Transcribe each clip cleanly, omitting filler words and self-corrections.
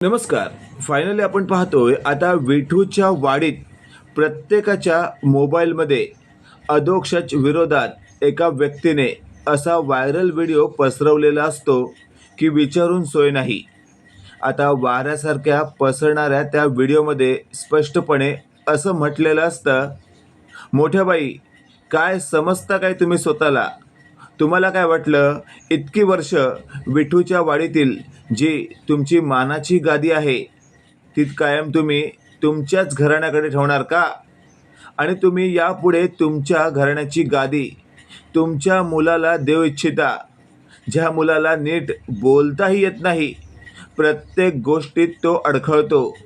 नमस्कार. फायनली आपण पाहतोय आता विठूच्या वाडीत प्रत्येकाच्या मोबाईलमध्ये अधोक्षज विरोधात एका व्यक्तीने असा व्हायरल व्हिडिओ पसरवलेला असतो की विचारून सोय नाही. आता वाऱ्यासारख्या पसरणाऱ्या त्या व्हिडिओमध्ये स्पष्टपणे असं म्हटलेलं असतं, मोठ्या बाई, काय समजता काय तुम्ही स्वतःला? तुम्हाला काय वाटलं इतकी वर्ष विठूच्या वाडीतील जी तुमची मानाची गादी आहे ती कायम तुम्ही तुमच्याच घराण्याकडे ठेवणार का? आणि तुम्ही यापुढे तुमच्या घराण्याची गादी तुमच्या मुलाला देऊ इच्छिता, ज्या मुलाला नीट बोलताही येत नाही, प्रत्येक गोष्टीत तो अडखळतो.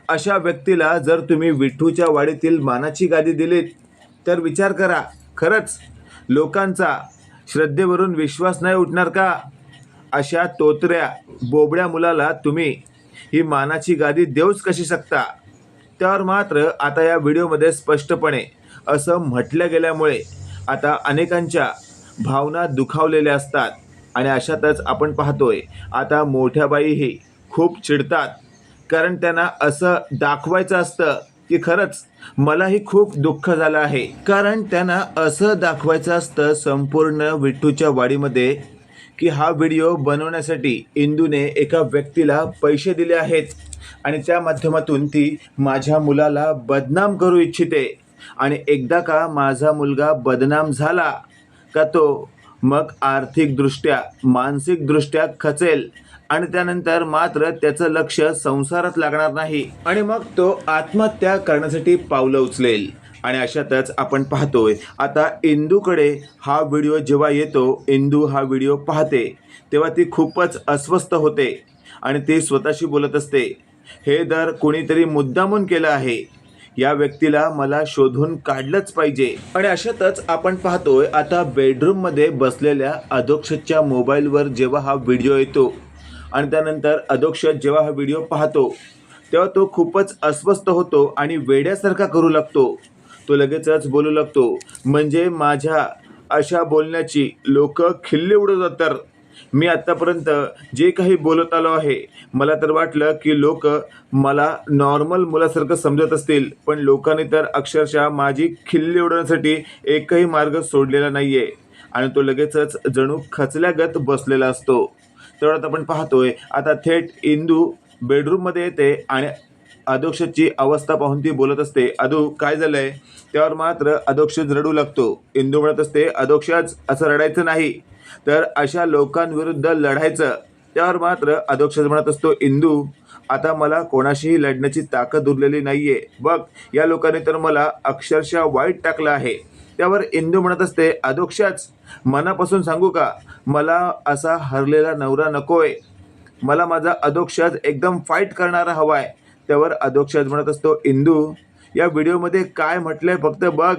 अशा व्यक्तीला जर तुम्ही विठूच्या वाडीतील मानाची गादी दिलीत तर विचार करा, खरंच लोकांचा श्रद्धेवरून विश्वास नाही उठणार का? अशा तोतऱ्या बोबड्या मुलाला तुम्ही ही मानाची गादी देऊच कशी शकता? त्यावर मात्र आता या व्हिडिओमध्ये स्पष्टपणे असं म्हटलं गेल्यामुळे आता अनेकांच्या भावना दुखावलेल्या असतात. आणि अशातच आपण पाहतोय आता मोठ्या बाईही खूप चिडतात, कारण त्यांना असं दाखवायचं असतं की खरंच मलाही खूप दुःख झालं आहे. कारण त्यांना असं दाखवायचं असतं संपूर्ण विठूच्या वाडीमध्ये की हा व्हिडिओ बनवण्यासाठी इंदूने एका व्यक्तीला पैसे दिले आहेत आणि त्या माध्यमातून ती माझ्या मुलाला बदनाम करू इच्छिते. आणि एकदा का माझा मुलगा बदनाम झाला का तो मग आर्थिकदृष्ट्या मानसिकदृष्ट्या खचेल आणि त्यानंतर मात्र त्याचं लक्ष संसारात लागणार नाही आणि मग तो आत्महत्या करण्यासाठी पावलं उचलेल. आणि अशातच आपण पाहतोय आता इंदूकडे हा व्हिडिओ जेव्हा येतो, इंदू हा व्हिडिओ पाहते तेव्हा ती खूपच अस्वस्थ होते आणि ती स्वतःशी बोलत असते, हे दर कोणीतरी मुद्दामून केलं आहे, या व्यक्तीला मला शोधून काढलंच पाहिजे. आणि अशातच आपण पाहतोय आता बेडरूममध्ये बसलेल्या अधोक्षजच्या मोबाईलवर जेव्हा हा व्हिडिओ येतो आणि त्यानंतर अधोक्षज जेव्हा हा व्हिडिओ पाहतो तेव्हा तो खूपच अस्वस्थ होतो आणि वेड्यासारखा करू लागतो. तो लगेचच बोलू लागतो, म्हणजे माझ्या अशा बोलण्याची लोक खिल्ली उडवतात. तर मी आत्तापर्यंत जे काही बोलत आलो आहे, मला तर वाटलं की लोक मला नॉर्मल मुलासारखं समजत असतील, पण लोकांनी तर अक्षरशः माझी खिल्ली उडवण्यासाठी एकही मार्ग सोडलेला नाही आहे. आणि तो लगेचच जणू खचल्यागत बसलेला असतो. तेवढ्यात आपण पाहतोय आता थेट इंदू बेडरूममध्ये येते आणि अधोक्षजची अवस्था पाहून ती बोलत असते, अधू काय झालंय? त्यावर मात्र अधोक्षज रडू लागतो. इंदू म्हणत असते, अधोक्षज असं रडायचं नाही, तर अशा लोकांविरुद्ध लढायचं. त्यावर मात्र अधोक्षज म्हणत असतो, इंदू आता मला कोणाशीही लढण्याची ताकद उरलेली नाहीये, बघ या लोकांनी तर मला अक्षरशः वाईट टाकलं आहे. त्यावर इंदू म्हणत असते, अधोक्षज मनापासून सांगू का, मला असा हरलेला नवरा नकोय, मला माझा अधोक्षज एकदम फाईट करणारा हवाय. त्यावर अधोक्षज म्हणत असतो, इंदू या व्हिडिओमध्ये काय म्हटलंय फक्त बघ,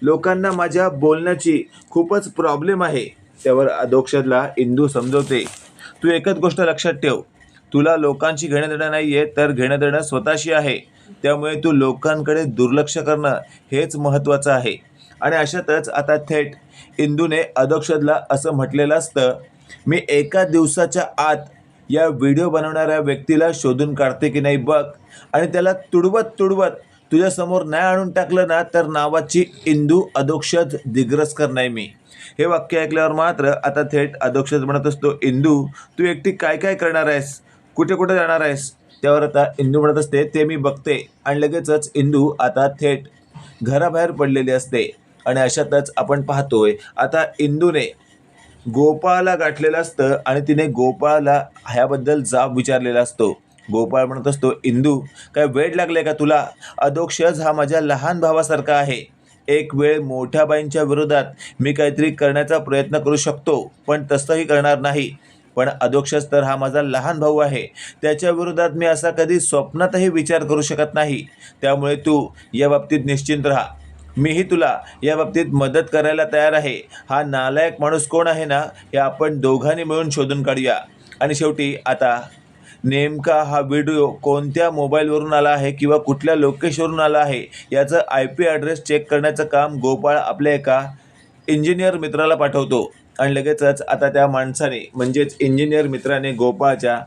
लोकांना माझ्या बोलण्याची खूपच प्रॉब्लेम आहे. त्यावर अधोक्षजला इंदू समजवते, तू एकच गोष्ट लक्षात ठेव, तुला लोकांशी घेणं देणं नाही आहे, तर घेणं देणं स्वतःशी आहे. त्यामुळे तू लोकांकडे दुर्लक्ष करणं हेच महत्त्वाचं आहे. आणि अशातच आता थेट इंदूने अधोक्षजला असं म्हटलेलं असतं, मी एका दिवसाच्या आत या व्हिडिओ बनवणाऱ्या व्यक्तीला शोधून काढते की नाही बघ, आणि त्याला तुडवत तुडवत तुझ्यासमोर नाही आणून टाकलं ना तर नावाची इंदू अधोक्षज दिग्रसकर नाही मी. हे वाक्य ऐकल्यावर मात्र आता थेट अधोक्षज म्हणत असतो, इंदू तू एकटी काय काय करणार आहेस, कुठे कुठे जाणार आहेस? त्यावर आता इंदू म्हणत असते, ते मी बघते. आणि लगेचच इंदू आता थेट घराबाहेर पडलेली असते. आणि अशातच आपण पाहतोय आता इंदूने गोपाळला गाठलेलं असतं आणि तिने गोपाळला ह्याबद्दल जाब विचारलेला असतो. गोपाळ म्हणत असतो, इंदू काय वेड लागले का तुला? अधोक्षज हा माझ्या लहान भावासारखा आहे. एक वेळ मोठ्या बाईंच्या विरोधात मी काहीतरी करण्याचा प्रयत्न करू शकतो, पण तसंही करणार नाही. पण अधोक्षज तर हा माझा लहान भाऊ आहे, त्याच्या विरोधात मी असा कधी स्वप्नातही विचार करू शकत नाही. त्यामुळे तू या बाबतीत निश्चिंत राहा, मीही तुला या बाबतीत मदत करायला तयार आहे. हा नालायक माणूस कोण आहे ना, हे आपण दोघांनी मिळून शोधून काढूया. आणि शेवटी आता नेमका हा व्हिडिओ कोणत्या मोबाईलवरून आला आहे किंवा कुठल्या लोकेशनवरून आला आहे याचं IP ॲड्रेस चेक करण्याचं काम गोपाळ आपल्या एका इंजिनियर मित्राला पाठवतो. आणि लगेचच आता त्या माणसाने म्हणजेच इंजिनियर मित्राने गोपाळच्या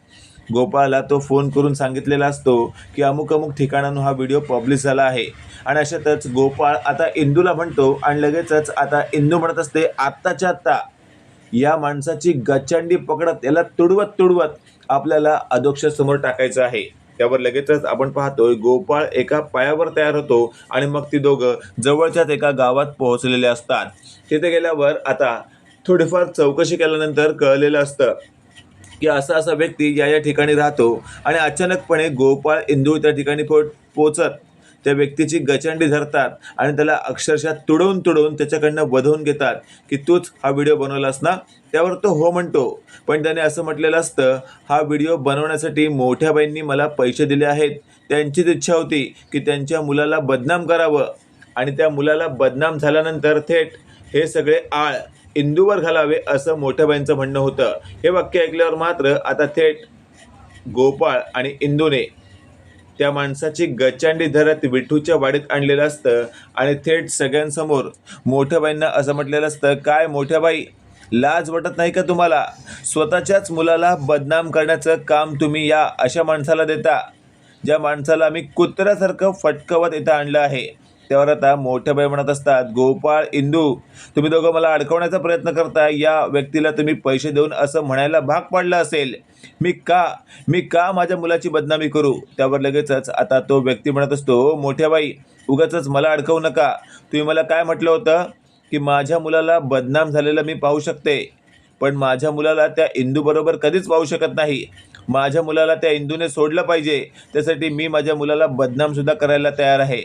गोपाळला तो फोन करून सांगितलेला असतो की अमुक अमुक ठिकाणाहून हा व्हिडिओ पब्लिश झाला आहे. आणि अशातच गोपाळ आता इंदूला म्हणतो आणि लगेचच आता इंदू म्हणत असते, आत्ताच्या आत्ता या माणसाची गच्चंडी पकडत याला तुडवत आपल्याला अधोक्षासमोर टाकायचं आहे. त्यावर लगेचच आपण पाहतोय गोपाळ एका पायावर तयार होतो आणि मग ती दोघं जवळच्याच एका गावात पोहोचलेले असतात. तिथे गेल्यावर आता थोडीफार चौकशी केल्यानंतर कळलेलं असतं की असा व्यक्ती या ठिकाणी राहतो आणि अचानकपणे गोपाळ इंदू त्या ठिकाणी पोचत त्या व्यक्तीची गचंडी धरतात आणि त्याला अक्षरशः तुडवून त्याच्याकडनं वधवून घेतात की तूच हा व्हिडिओ बनवलास ना. त्यावर तो हो म्हणतो, पण त्याने असं म्हटलेलं असतं, हा व्हिडिओ बनवण्यासाठी मोठ्या बाईंनी मला पैसे दिले आहेत. त्यांचीच इच्छा होती की त्यांच्या मुलाला बदनाम करावं आणि त्या मुलाला बदनाम झाल्यानंतर थेट हे सगळे आळ इंदूवर घालावे असं मोठ्या बाईंचं म्हणणं होतं. हे वाक्य ऐकल्यावर मात्र आता थेट गोपाळ आणि इंदूने त्या माणसाची गच्चंडी धरत विठूच्या वाडीत आणलेलं असतं आणि थेट सगळ्यांसमोर मोठ्या बाईंना असं म्हटलेलं असतं, काय मोठ्या बाई, लाज वाटत नाही का तुम्हाला? स्वतःच्याच मुलाला बदनाम करण्याचं काम तुम्ही या अशा माणसाला देता, ज्या माणसाला आम्ही कुत्र्यासारखं फटकवत इथं आणलं आहे. त्यावर आता मोठ्या बाई म्हणत असतात, गोपाळ, इंदू, तुम्ही दोघं मला अडकवण्याचा प्रयत्न करताय. या व्यक्तीला तुम्ही पैसे देऊन असं म्हणायला भाग पाडलं असेल. मी का माझ्या मुलाची बदनामी करू? त्यावर लगेचच आता तो व्यक्ती म्हणत असतो, मोठ्या बाई, उगाचच मला अडकवू नका. तुम्ही मला काय म्हटलं होतं की माझ्या मुलाला बदनाम झालेलं मी पाहू शकते, पण माझ्या मुलाला त्या इंदूबरोबर कधीच पाहू शकत नाही. माझ्या मुलाला त्या इंदूने सोडलं पाहिजे, त्यासाठी मी माझ्या मुलाला बदनामसुद्धा करायला तयार आहे.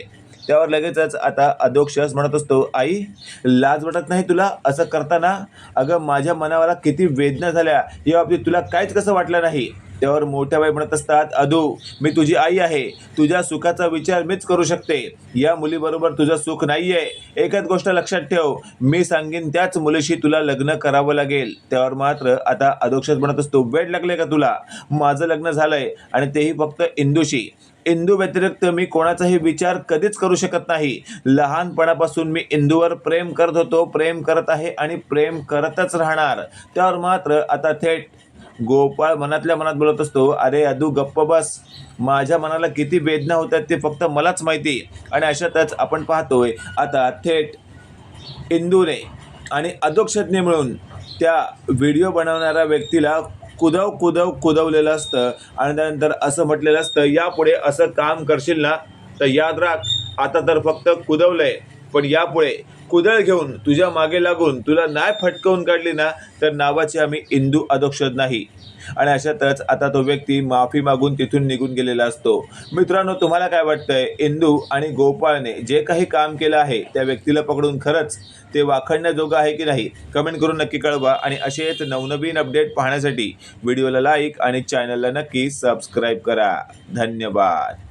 त्यावर लगेचच आता अधोक्षज म्हणत असतो, आई, लाज वाटत नाही तुला असं करताना? अगं, माझ्या मनाला किती वेदना झाल्या या बाबतीत तुला काहीच कसं वाटलं नाही. त्यावर मोठ्या बाई म्हणत असतात, अधू, मी तुझी आई आहे. तुझ्या सुखाचा विचार मीच करू शकते. या मुलीबरोबर तुझं सुख नाही आहे. एकच गोष्ट लक्षात ठेव, मी सांगेन त्याच मुलीशी तुला लग्न करावं लागेल. त्यावर मात्र आता अधोक्षज म्हणत असतो, वेड लागले का तुला? माझं लग्न झालंय आणि तेही फक्त इंदूशी. इंदू व्यतिरिक्त मी कोणाचाही विचार कधीच करू शकत नाही. लहानपणापासून मी इंदूवर प्रेम करत होतो, प्रेम करत आहे आणि प्रेम करतच राहणार. त्यावर मात्र आता थेट गोपाळ मनातल्या मनात बोलत असतो, अरे अधू, गप्प बस. माझ्या मनाला किती वेदना होतात ते फक्त मलाच माहिती. आणि अशातच आपण पाहतोय आता थेट इंदूने आणि अधोक्षजने मिळून त्या व्हिडिओ बनवणाऱ्या व्यक्तीला कुदवलेलं असतं आणि त्यानंतर असं म्हटलेलं असतं, यापुढे असं काम करशील ना तर याद राख, आता तर फक्त कुदवलंय, पण यापुढे कुदळ घेऊन तुझ्या मागे लागून तुला नाही फटकवून काढली ना तर नावाची आम्ही इंदू अधोक्षज नाही. आणि अशातच आता तो व्यक्ती माफी मागून तिथून निघून गेलेला असतो. मित्रांनो, तुम्हाला काय वाटतंय? इंदू आणि गोपाळने जे काही काम केलं आहे त्या व्यक्तीला पकडून खरंच ते वाखाणण्याजोगं आहे की नाही? कमेंट करून नक्की कळवा. आणि असेच नवनवीन अपडेट पाहण्यासाठी व्हिडिओला लाईक आणि चॅनलला नक्की सबस्क्राईब करा. धन्यवाद.